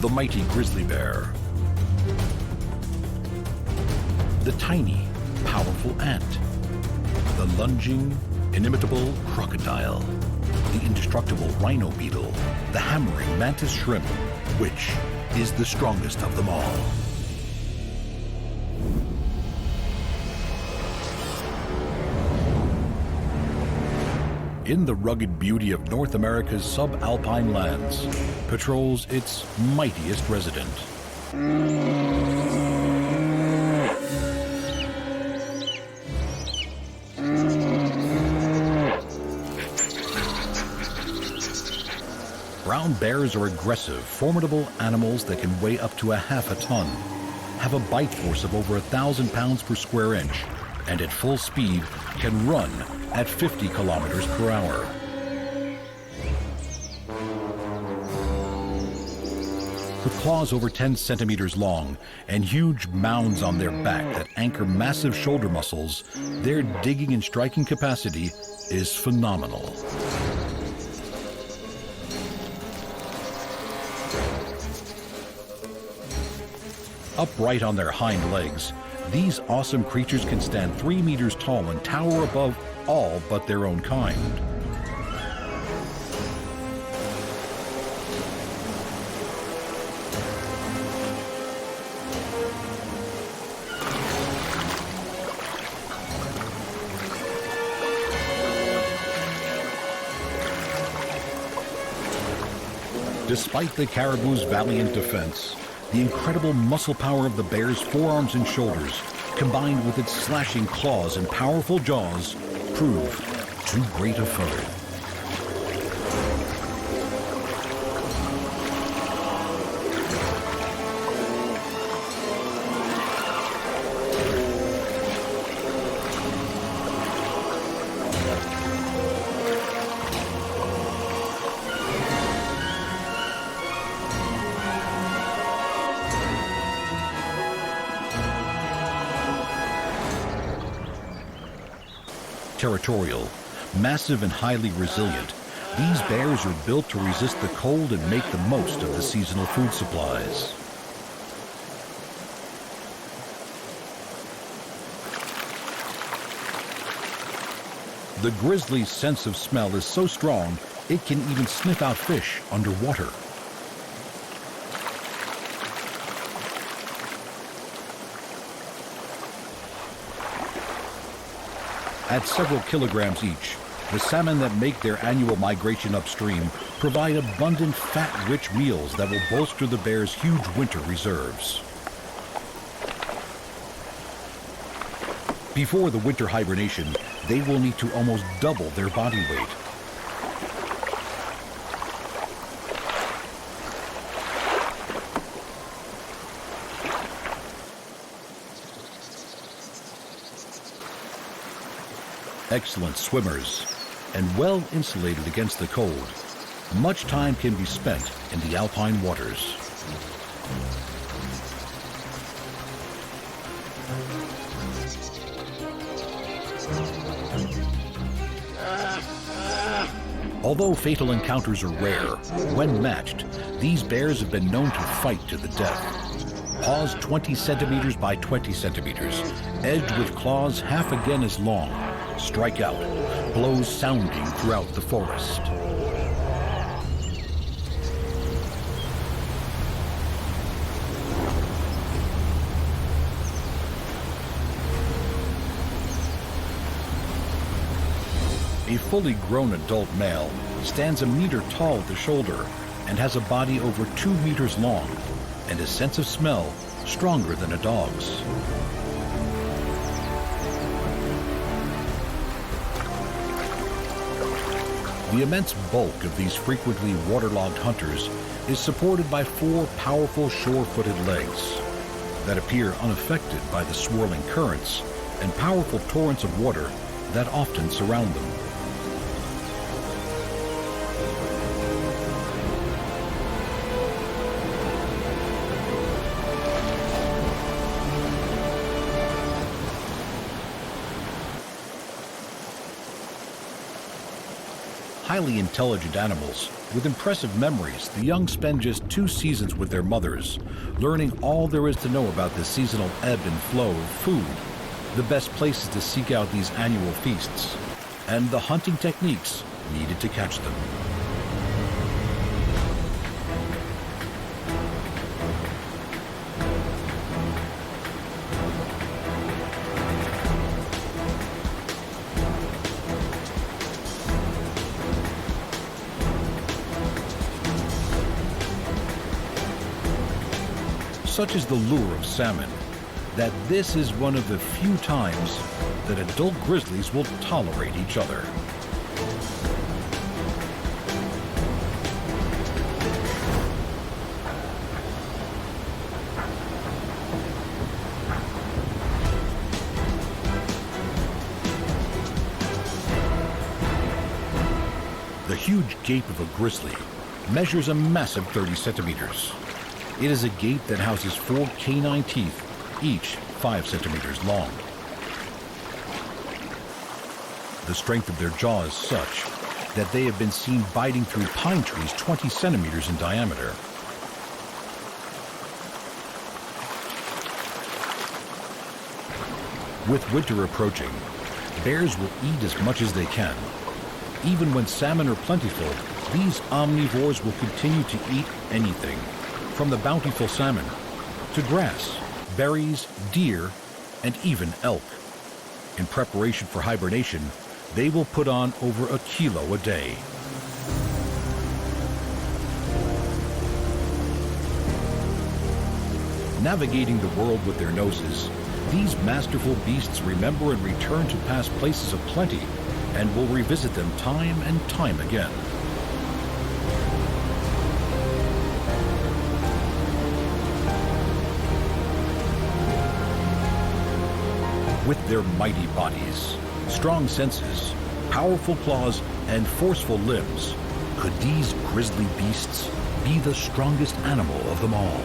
the mighty grizzly bear, the tiny, powerful ant, the lunging, inimitable crocodile, the indestructible rhino beetle, the hammering mantis shrimp. Which is the strongest of them all? In the rugged beauty of North America's subalpine lands, patrols its mightiest resident. Brown bears are aggressive, formidable animals that can weigh up to half a ton, have a bite force of over 1,000 pounds per square inch, and at full speed can run at 50 kilometers per hour. With claws over 10 centimeters long and huge mounds on their back that anchor massive shoulder muscles, their digging and striking capacity is phenomenal. Upright on their hind legs, these awesome creatures can stand 3 meters tall and tower above all but their own kind. Despite the caribou's valiant defense, the incredible muscle power of the bear's forearms and shoulders, combined with its slashing claws and powerful jaws, prove too great a foe. Territorial, massive and highly resilient, these bears are built to resist the cold and make the most of the seasonal food supplies. The grizzly's sense of smell is so strong, it can even sniff out fish underwater. At several kilograms each, the salmon that make their annual migration upstream provide abundant fat-rich meals that will bolster the bear's huge winter reserves. Before the winter hibernation, they will need to almost double their body weight. Excellent swimmers and well insulated against the cold, much time can be spent in the alpine waters. Although fatal encounters are rare, when matched, these bears have been known to fight to the death. Paws 20 centimeters by 20 centimeters, edged with claws half again as long, strike out, blows sounding throughout the forest. A fully grown adult male stands 1 meter tall at the shoulder and has a body over 2 meters long and a sense of smell stronger than a dog's. The immense bulk of these frequently waterlogged hunters is supported by 4 powerful shore-footed legs that appear unaffected by the swirling currents and powerful torrents of water that often surround them. Highly intelligent animals with impressive memories, the young spend just 2 seasons with their mothers, learning all there is to know about the seasonal ebb and flow of food, the best places to seek out these annual feasts, and the hunting techniques needed to catch them. Such is the lure of salmon, that this is one of the few times that adult grizzlies will tolerate each other. The huge gape of a grizzly measures a massive 30 centimeters. It is a gape that houses 4 canine teeth, each 5 centimeters long. The strength of their jaw is such that they have been seen biting through pine trees 20 centimeters in diameter. With winter approaching, bears will eat as much as they can. Even when salmon are plentiful, these omnivores will continue to eat anything, from the bountiful salmon to grass, berries, deer, and even elk. In preparation for hibernation, they will put on over 1 kilo a day. Navigating the world with their noses, these masterful beasts remember and return to past places of plenty and will revisit them time and time again. With their mighty bodies, strong senses, powerful claws, and forceful limbs, could these grisly beasts be the strongest animal of them all?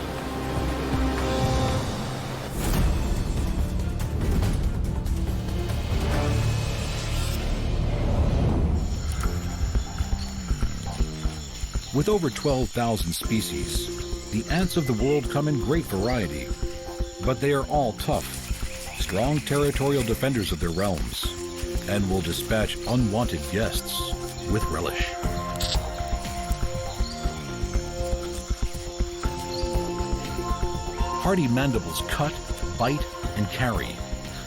With over 12,000 species, the ants of the world come in great variety, but they are all tough, strong territorial defenders of their realms, and will dispatch unwanted guests with relish. Hardy mandibles cut, bite, and carry,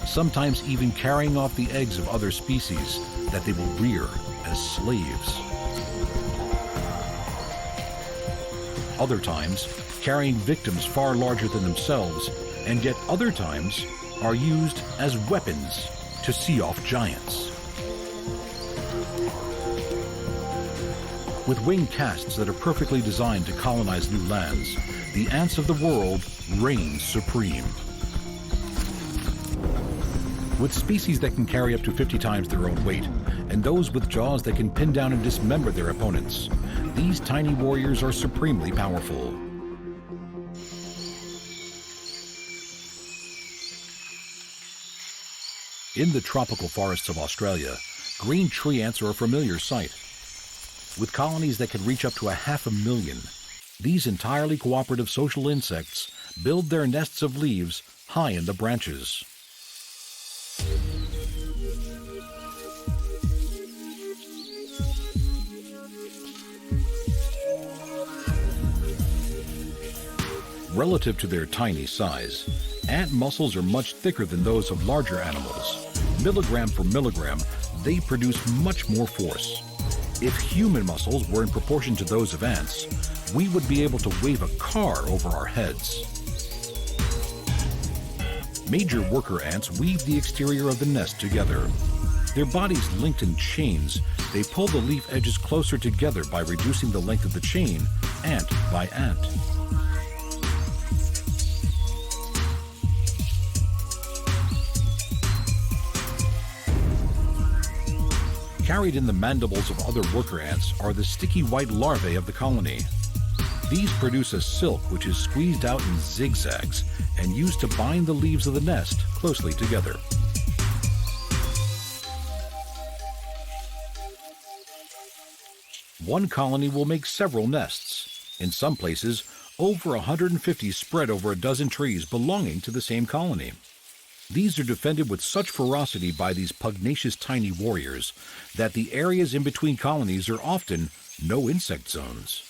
sometimes even carrying off the eggs of other species that they will rear as slaves. Other times, carrying victims far larger than themselves, and yet other times are used as weapons to see off giants. With wing casts that are perfectly designed to colonize new lands, the ants of the world reign supreme. With species that can carry up to 50 times their own weight, and those with jaws that can pin down and dismember their opponents, these tiny warriors are supremely powerful. In the tropical forests of Australia, green tree ants are a familiar sight. With colonies that can reach up to 500,000, these entirely cooperative social insects build their nests of leaves high in the branches. Relative to their tiny size, ant muscles are much thicker than those of larger animals. Milligram for milligram, they produce much more force. If human muscles were in proportion to those of ants, we would be able to wave a car over our heads. Major worker ants weave the exterior of the nest together. Their bodies linked in chains, they pull the leaf edges closer together by reducing the length of the chain, ant by ant. Carried in the mandibles of other worker ants are the sticky white larvae of the colony. These produce a silk which is squeezed out in zigzags and used to bind the leaves of the nest closely together. One colony will make several nests. In some places, over 150 spread over a dozen trees belonging to the same colony. These are defended with such ferocity by these pugnacious tiny warriors that the areas in between colonies are often no insect zones.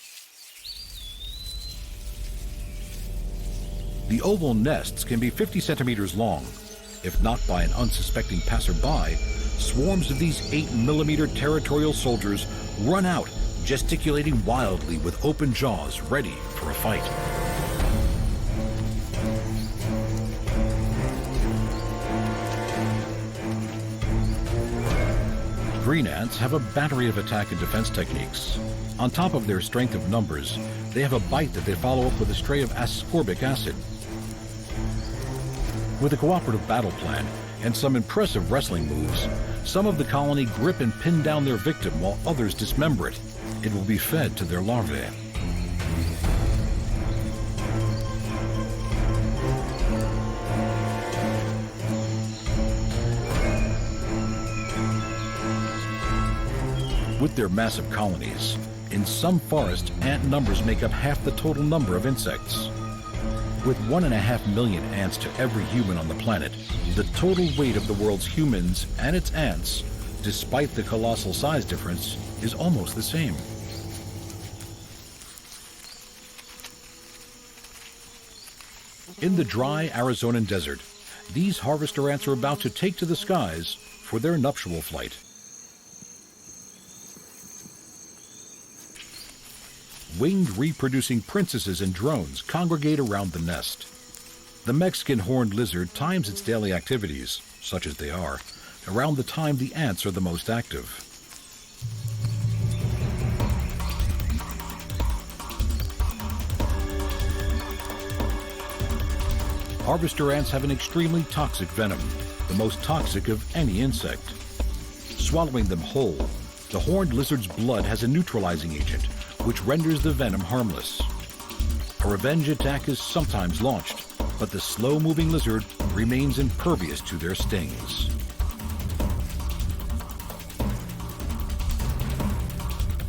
The oval nests can be 50 centimeters long. If not by an unsuspecting passerby, swarms of these 8mm territorial soldiers run out, gesticulating wildly with open jaws, ready for a fight. Green ants have a battery of attack and defense techniques. On top of their strength of numbers, they have a bite that they follow up with a spray of ascorbic acid. With a cooperative battle plan and some impressive wrestling moves, some of the colony grip and pin down their victim while others dismember it. It will be fed to their larvae. With their massive colonies, in some forests, ant numbers make up half the total number of insects. With 1.5 million ants to every human on the planet, the total weight of the world's humans and its ants, despite the colossal size difference, is almost the same. In the dry Arizonan desert, these harvester ants are about to take to the skies for their nuptial flight. Winged reproducing princesses and drones congregate around the nest. The Mexican horned lizard times its daily activities, such as they are, around the time the ants are the most active. Harvester ants have an extremely toxic venom, the most toxic of any insect. Swallowing them whole, the horned lizard's blood has a neutralizing agent, which renders the venom harmless. A revenge attack is sometimes launched, but the slow-moving lizard remains impervious to their stings.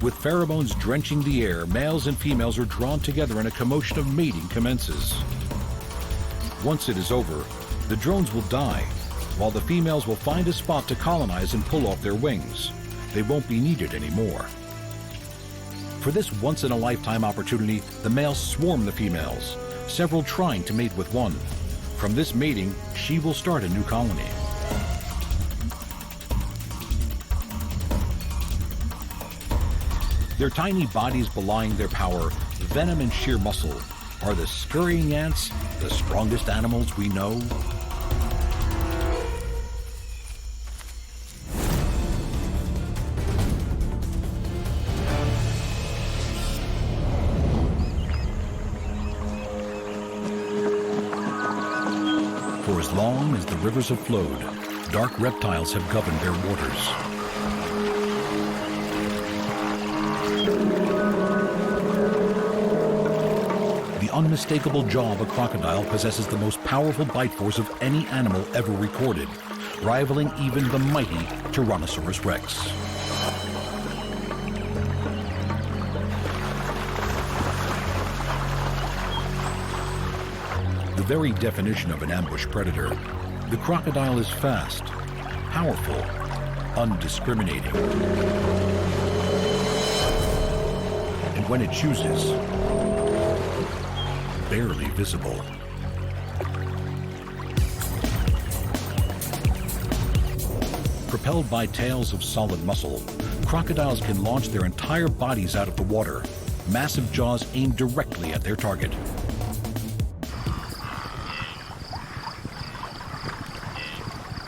With pheromones drenching the air, males and females are drawn together and a commotion of mating commences. Once it is over, the drones will die, while the females will find a spot to colonize and pull off their wings. They won't be needed anymore. For this once-in-a-lifetime opportunity, the males swarm the females, several trying to mate with one. From this mating, she will start a new colony. Their tiny bodies belying their power, venom and sheer muscle, are the scurrying ants the strongest animals we know? For as long as the rivers have flowed, dark reptiles have governed their waters. The unmistakable jaw of a crocodile possesses the most powerful bite force of any animal ever recorded, rivaling even the mighty Tyrannosaurus Rex. The very definition of an ambush predator, the crocodile is fast, powerful, undiscriminating. And when it chooses, barely visible. Propelled by tails of solid muscle, crocodiles can launch their entire bodies out of the water, massive jaws aimed directly at their target.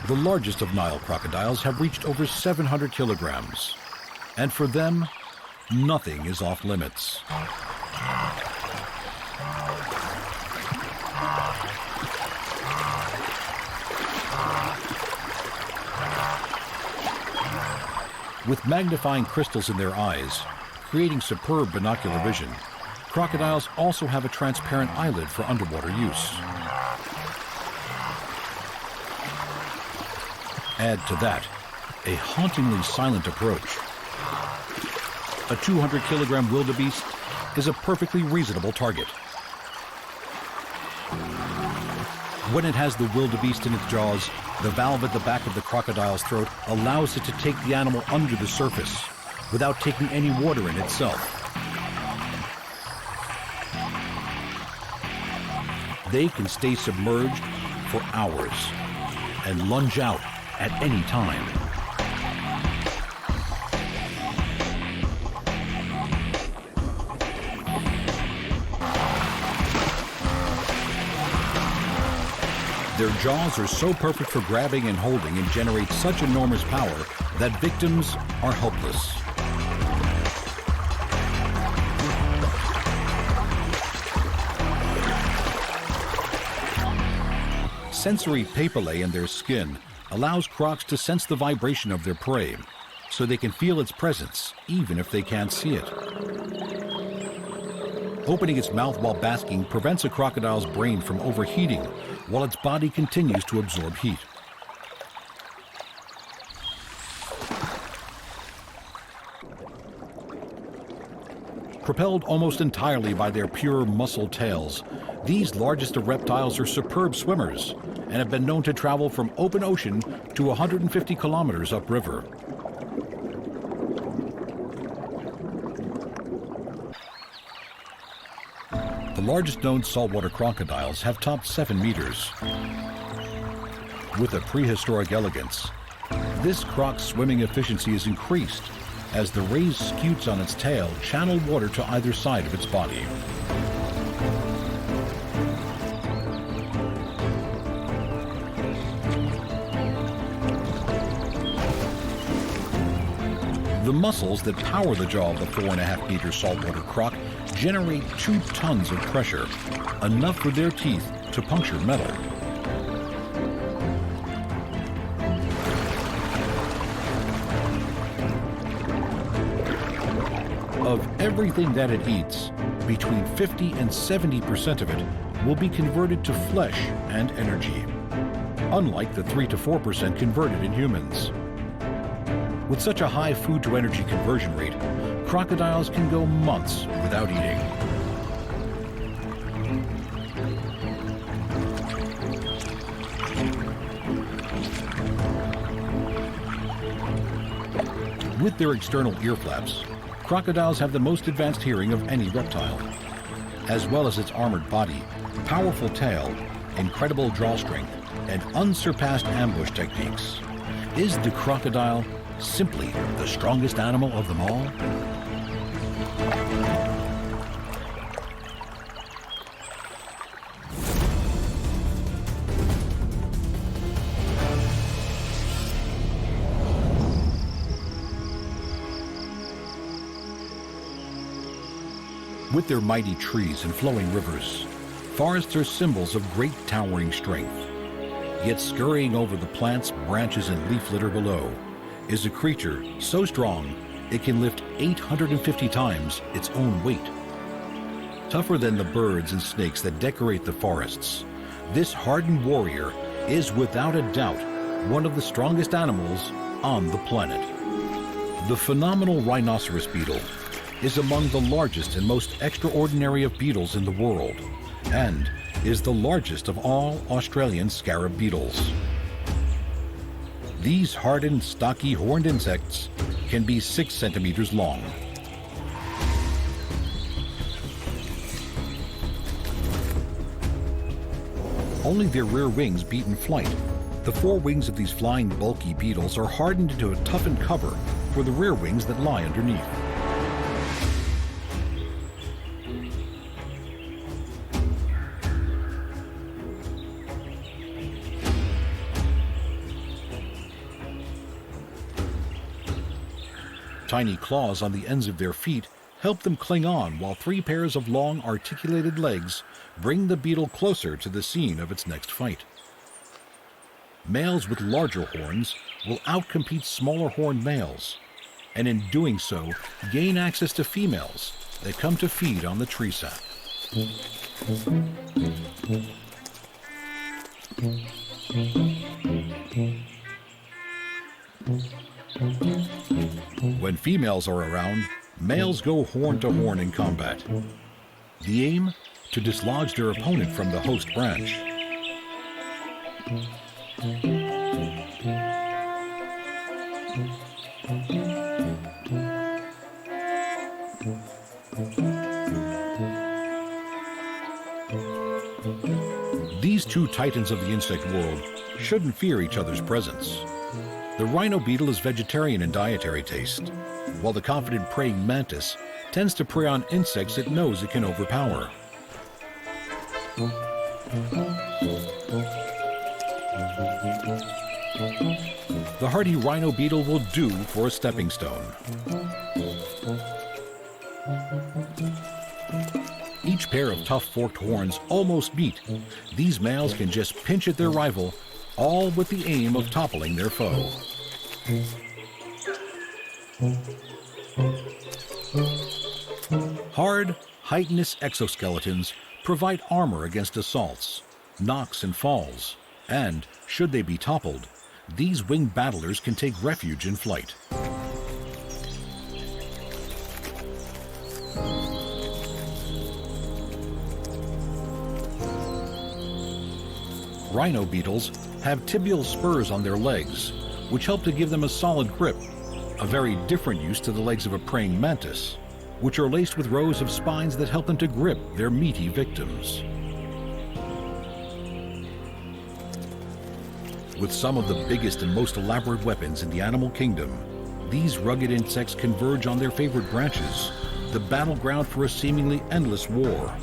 The largest of Nile crocodiles have reached over 700 kilograms, and for them, nothing is off limits. With magnifying crystals in their eyes, creating superb binocular vision, crocodiles also have a transparent eyelid for underwater use. Add to that a hauntingly silent approach. A 200-kilogram wildebeest is a perfectly reasonable target. When it has the wildebeest in its jaws, the valve at the back of the crocodile's throat allows it to take the animal under the surface without taking any water in itself. They can stay submerged for hours and lunge out at any time. Their jaws are so perfect for grabbing and holding and generate such enormous power that victims are helpless. Sensory papillae in their skin allows crocs to sense the vibration of their prey, so they can feel its presence even if they can't see it. Opening its mouth while basking prevents a crocodile's brain from overheating while its body continues to absorb heat. Propelled almost entirely by their pure muscle tails, these largest of reptiles are superb swimmers and have been known to travel from open ocean to 150 kilometers upriver. The largest known saltwater crocodiles have topped 7 meters. With a prehistoric elegance, this croc's swimming efficiency is increased as the raised scutes on its tail channel water to either side of its body. The muscles that power the jaw of the 4.5-meter saltwater croc generate 2 tons of pressure, enough for their teeth to puncture metal. Of everything that it eats, between 50 and 70% of it will be converted to flesh and energy, unlike the 3 to 4% converted in humans. With such a high food-to-energy conversion rate, crocodiles can go months without eating. With their external ear flaps, crocodiles have the most advanced hearing of any reptile. As well as its armored body, powerful tail, incredible draw strength, and unsurpassed ambush techniques, is the crocodile simply the strongest animal of them all? With their mighty trees and flowing rivers, forests are symbols of great towering strength. Yet scurrying over the plants, branches, and leaf litter below is a creature so strong it can lift 850 times its own weight. Tougher than the birds and snakes that decorate the forests, this hardened warrior is without a doubt one of the strongest animals on the planet. The phenomenal rhinoceros beetle is among the largest and most extraordinary of beetles in the world, and is the largest of all Australian scarab beetles. These hardened, stocky, horned insects can be 6 centimeters long. Only their rear wings beat in flight. The 4 wings of these flying, bulky beetles are hardened into a toughened cover for the rear wings that lie underneath. Tiny claws on the ends of their feet help them cling on, while 3 pairs of long, articulated legs bring the beetle closer to the scene of its next fight. Males with larger horns will outcompete smaller horned males, and in doing so, gain access to females that come to feed on the tree sap. When females are around, Males go horn to horn in combat. The aim? To dislodge their opponent from the host branch. These two titans of the insect world shouldn't fear each other's presence. The rhino beetle is vegetarian in dietary taste, while the confident praying mantis tends to prey on insects it knows it can overpower. The hardy rhino beetle will do for a stepping stone. Each pair of tough forked horns almost meet. These males can just pinch at their rival, all with the aim of toppling their foe. Hard, chitinous exoskeletons provide armor against assaults, knocks and falls, and, should they be toppled, these winged battlers can take refuge in flight. Rhino beetles have tibial spurs on their legs, which help to give them a solid grip, a very different use to the legs of a praying mantis, which are laced with rows of spines that help them to grip their meaty victims. With some of the biggest and most elaborate weapons in the animal kingdom, these rugged insects converge on their favorite branches, the battleground for a seemingly endless war.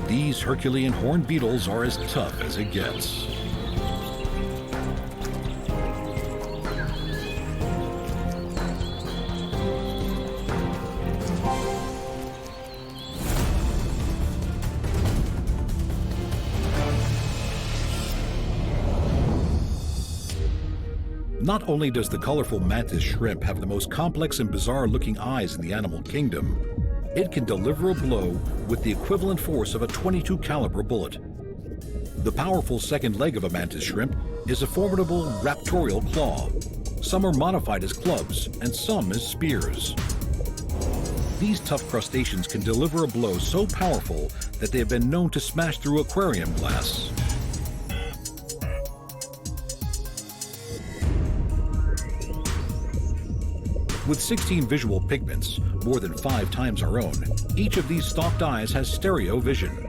These Herculean horned beetles are as tough as it gets. Not only does the colorful mantis shrimp have the most complex and bizarre-looking eyes in the animal kingdom, it can deliver a blow with the equivalent force of a .22 caliber bullet. The powerful second leg of a mantis shrimp is a formidable raptorial claw. Some are modified as clubs and some as spears. These tough crustaceans can deliver a blow so powerful that they have been known to smash through aquarium glass. With 16 visual pigments, more than 5 times our own, each of these stalked eyes has stereo vision.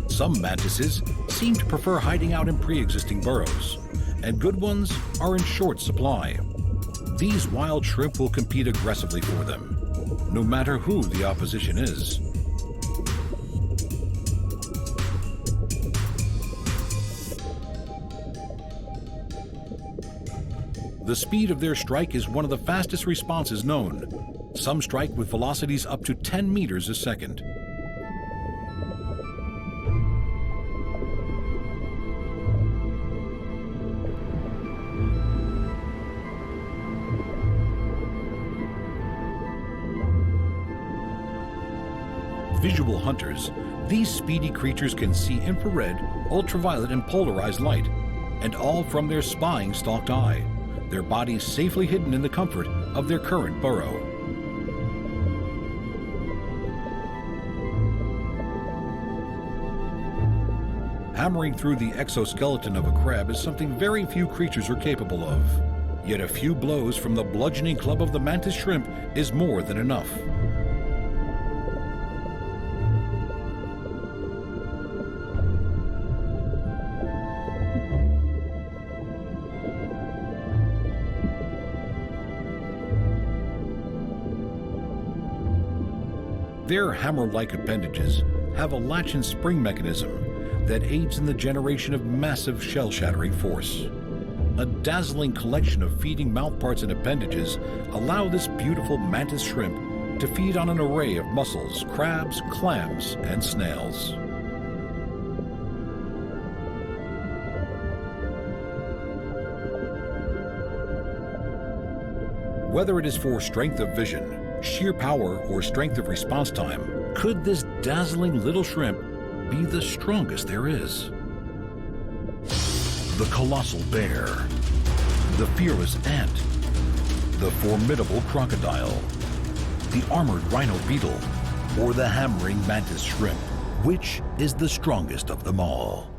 Some mantises seem to prefer hiding out in pre-existing burrows, and good ones are in short supply. These wild shrimp will compete aggressively for them, no matter who the opposition is. The speed of their strike is one of the fastest responses known. Some strike with velocities up to 10 meters a second. Visual hunters, these speedy creatures can see infrared, ultraviolet, and polarized light, and all from their spying stalked eye, their bodies safely hidden in the comfort of their current burrow. Hammering through the exoskeleton of a crab is something very few creatures are capable of. Yet a few blows from the bludgeoning club of the mantis shrimp is more than enough. Their hammer-like appendages have a latch and spring mechanism that aids in the generation of massive shell-shattering force. A dazzling collection of feeding mouthparts and appendages allow this beautiful mantis shrimp to feed on an array of mussels, crabs, clams, and snails. Whether it is for strength of vision, sheer power, or strength of response time, could this dazzling little shrimp be the strongest there is? The colossal bear, the fearless ant, the formidable crocodile, the armored rhino beetle, or the hammering mantis shrimp? Which is the strongest of them all?